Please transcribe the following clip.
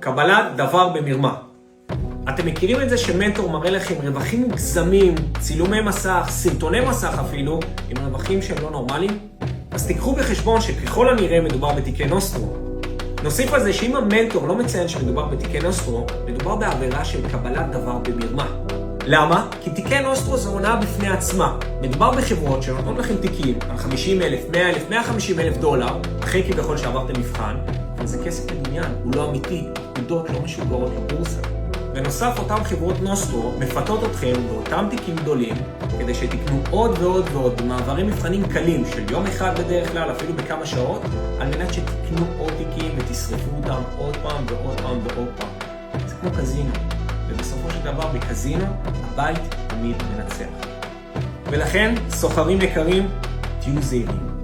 קבלת דבר במרמה. אתם מכירים את זה שמנטור מראה לכם רווחים מוגזמים, צילומי מסך, סרטוני מסך אפילו, עם רווחים שהם לא נורמליים? אז תיקחו בחשבון שככל הנראה מדובר בתיקי נוסטרו. נוסיף על זה שאם המנטור לא מציין שמדובר בתיקי נוסטרו, מדובר בעבירה של קבלת דבר במרמה. למה? כי תיקי נוסטרו זו הונאה בפני עצמה. מדובר בחברות שנותנות לכם תיקים על 50,000, 100,000, 150,000 דולר, אחרי כביכול שעברתם מבחן, אבל זה כסף מדומיין, הוא לא אמיתי, תעודות לא משוגרות לבורסה. בנוסף, אותם חברות נוסטרו מפתות אתכם באותם תיקים גדולים, כדי שתקנו עוד ועוד ועוד במעברים מבחנים קלים של יום אחד בדרך כלל, אפילו בכמה שעות, על מנת שתקנו עוד תיקים ותשרפו אותם עוד פעם ועוד פעם ועוד פעם. זה כמו קזינו, ובסופו של דבר בקזינו הבית תמיד מנצח. ולכן, סוחרים יקרים, תהיו זהירים.